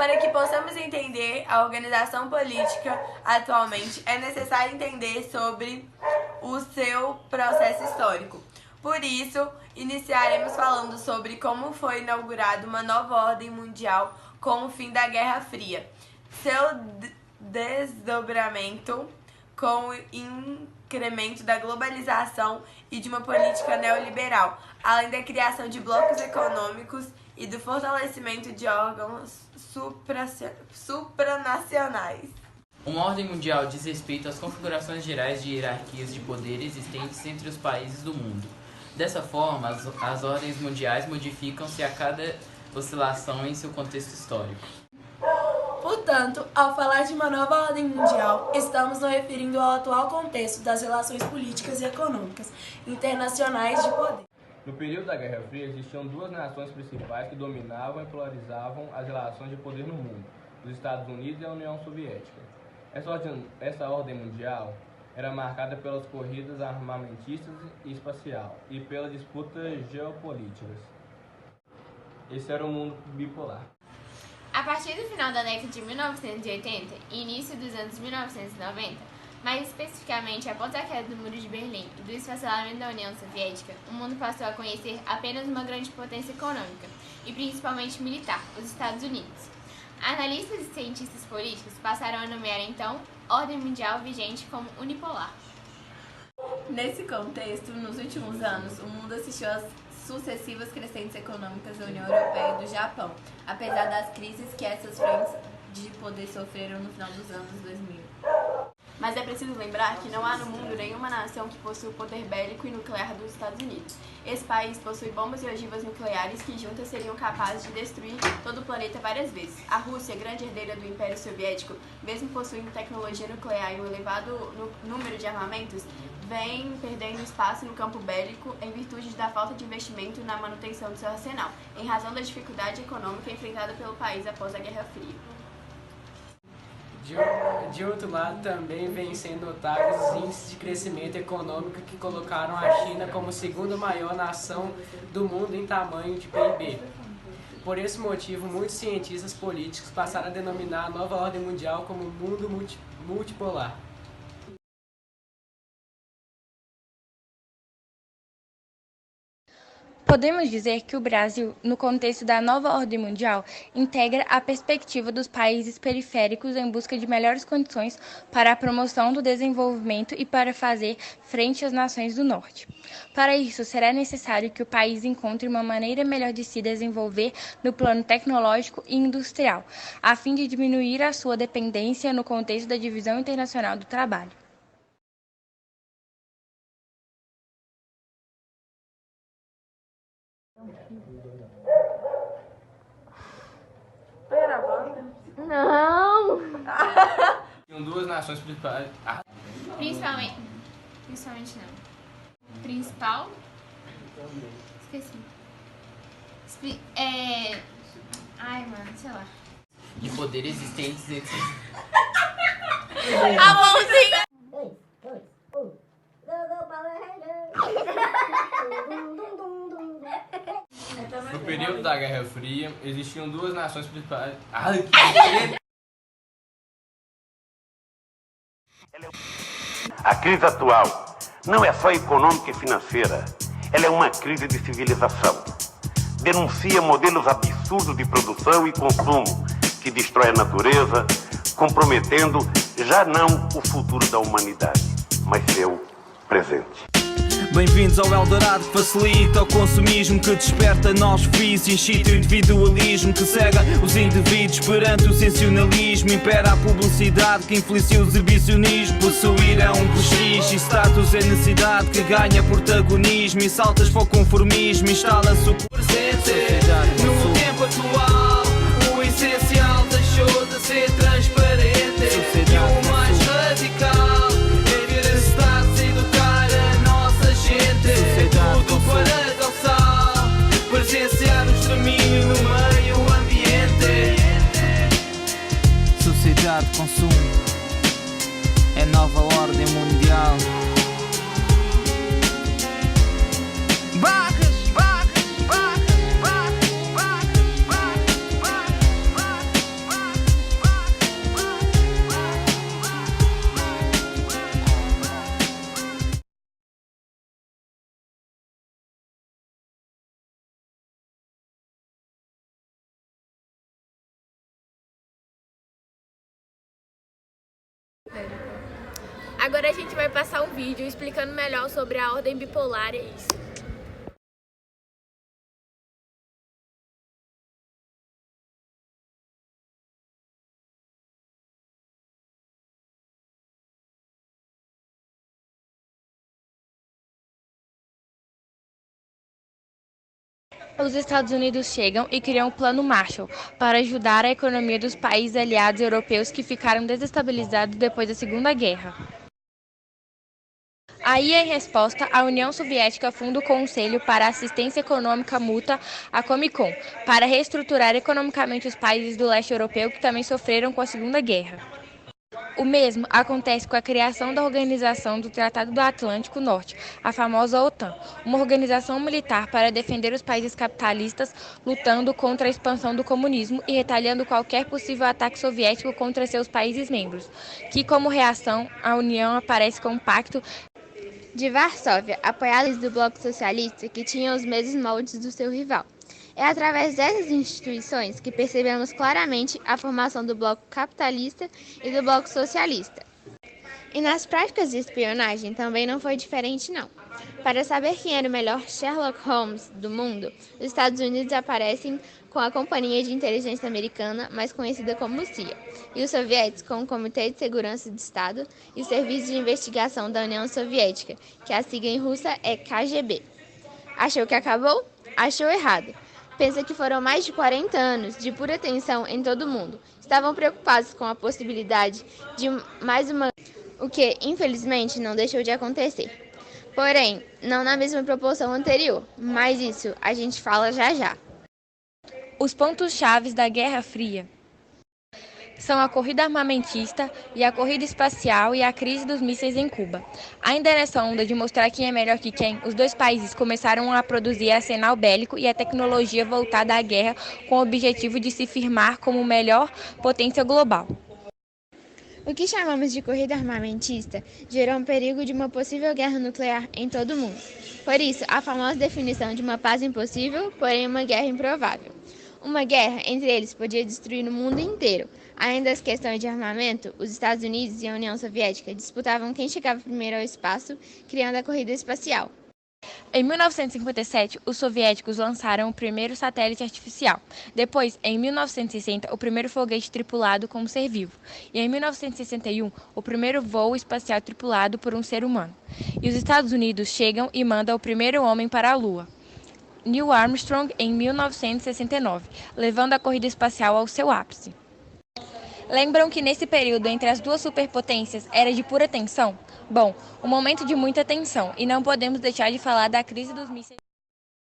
Para que possamos entender a organização política atualmente, é necessário entender sobre o seu processo histórico. Por isso, iniciaremos falando sobre como foi inaugurada uma nova ordem mundial com o fim da Guerra Fria, seu desdobramento com o incremento da globalização e de uma política neoliberal, além da criação de blocos econômicos e do fortalecimento de órgãos supranacionais. Uma ordem mundial diz respeito às configurações gerais de hierarquias de poder existentes entre os países do mundo. Dessa forma, as ordens mundiais modificam-se a cada oscilação em seu contexto histórico. Portanto, ao falar de uma nova ordem mundial, estamos nos referindo ao atual contexto das relações políticas e econômicas internacionais de poder. No período da Guerra Fria, existiam duas nações principais que dominavam e polarizavam as relações de poder no mundo, os Estados Unidos e a União Soviética. Essa ordem mundial era marcada pelas corridas armamentistas e espacial e pelas disputas geopolíticas. Esse era o mundo bipolar. A partir do final da década de 1980 e início dos anos 1990, mais especificamente após a queda do Muro de Berlim e do esfacelamento da União Soviética, o mundo passou a conhecer apenas uma grande potência econômica e principalmente militar, os Estados Unidos. Analistas e cientistas políticos passaram a nomear então a ordem mundial vigente como unipolar. Nesse contexto, nos últimos anos, o mundo assistiu às sucessivas crescentes econômicas da União Europeia e do Japão, apesar das crises que essas frentes de poder sofreram no final dos anos 2000. Mas é preciso lembrar que não há no mundo nenhuma nação que possua o poder bélico e nuclear dos Estados Unidos. Esse país possui bombas e ogivas nucleares que juntas seriam capazes de destruir todo o planeta várias vezes. A Rússia, grande herdeira do Império Soviético, mesmo possuindo tecnologia nuclear e um elevado número de armamentos, vem perdendo espaço no campo bélico em virtude da falta de investimento na manutenção do seu arsenal, em razão da dificuldade econômica enfrentada pelo país após a Guerra Fria. De outro lado, também vêm sendo notáveis os índices de crescimento econômico que colocaram a China como segunda maior nação do mundo em tamanho de PIB. Por esse motivo, muitos cientistas políticos passaram a denominar a nova ordem mundial como mundo multipolar. Podemos dizer que o Brasil, no contexto da nova ordem mundial, integra a perspectiva dos países periféricos em busca de melhores condições para a promoção do desenvolvimento e para fazer frente às nações do Norte. Para isso, será necessário que o país encontre uma maneira melhor de se desenvolver no plano tecnológico e industrial, a fim de diminuir a sua dependência no contexto da divisão internacional do trabalho. Tá gravando? Não! Tinham duas nações principais. Principalmente não. Principal? Esqueci. Ai, mano, sei lá. De poder existentes entre... A mãozinha! No período da Guerra Fria, existiam duas nações principais. A crise atual não é só econômica e financeira, ela é uma crise de civilização. Denuncia modelos absurdos de produção e consumo que destrói a natureza, comprometendo já não o futuro da humanidade, mas seu presente. Bem-vindos ao Eldorado que facilita o consumismo, que desperta novos vícios, incita o individualismo, que cega os indivíduos perante o sensacionalismo. Impera a publicidade que infelicia o exibicionismo. Possuir é um prestígio e status é necessidade que ganha protagonismo e saltas para o conformismo. Instala-se o presente no tempo atual. O essencial deixou de ser transparente e o mais radical é ver a cidade se educar a nossa gente. É tudo para calçar, presenciar o extermínio no meio ambiente. Sociedade de consumo é nova ordem mundial. Barras, barras, barras, barras. Agora a gente vai passar um vídeo explicando melhor sobre a ordem bipolar e é isso. Os Estados Unidos chegam e criam o Plano Marshall para ajudar a economia dos países aliados europeus que ficaram desestabilizados depois da Segunda Guerra. Aí, em resposta, a União Soviética funda o Conselho para a Assistência Econômica Mútua, a Comecon, para reestruturar economicamente os países do leste europeu que também sofreram com a Segunda Guerra. O mesmo acontece com a criação da Organização do Tratado do Atlântico Norte, a famosa OTAN, uma organização militar para defender os países capitalistas, lutando contra a expansão do comunismo e retaliando qualquer possível ataque soviético contra seus países membros, que, como reação, a União aparece com um pacto de Varsóvia, apoiados do Bloco Socialista, que tinha os mesmos moldes do seu rival. É através dessas instituições que percebemos claramente a formação do Bloco Capitalista e do Bloco Socialista. E nas práticas de espionagem também não foi diferente, não. Para saber quem era o melhor Sherlock Holmes do mundo, os Estados Unidos aparecem com a Companhia de Inteligência Americana, mais conhecida como CIA, e os soviéticos com o Comitê de Segurança do Estado e o Serviço de Investigação da União Soviética, que a sigla em russa é KGB. Achou que acabou? Achou errado. Pensa que foram mais de 40 anos de pura tensão em todo o mundo. Estavam preocupados com a possibilidade de mais uma, o que, infelizmente, não deixou de acontecer. Porém, não na mesma proporção anterior, mas isso a gente fala já já. Os pontos-chave da Guerra Fria são a corrida armamentista e a corrida espacial e a crise dos mísseis em Cuba. Ainda nessa onda de mostrar quem é melhor que quem, os dois países começaram a produzir arsenal bélico e a tecnologia voltada à guerra com o objetivo de se firmar como melhor potência global. O que chamamos de corrida armamentista gerou um perigo de uma possível guerra nuclear em todo o mundo. Por isso, a famosa definição de uma paz impossível, porém uma guerra improvável. Uma guerra entre eles podia destruir o mundo inteiro. Além das questões de armamento, os Estados Unidos e a União Soviética disputavam quem chegava primeiro ao espaço, criando a corrida espacial. Em 1957, os soviéticos lançaram o primeiro satélite artificial. Depois, em 1960, o primeiro foguete tripulado com um ser vivo. E em 1961, o primeiro voo espacial tripulado por um ser humano. E os Estados Unidos chegam e mandam o primeiro homem para a Lua, Neil Armstrong, em 1969, levando a corrida espacial ao seu ápice. Lembram que nesse período entre as duas superpotências era de pura tensão? Bom, um momento de muita tensão, e não podemos deixar de falar da crise dos mísseis.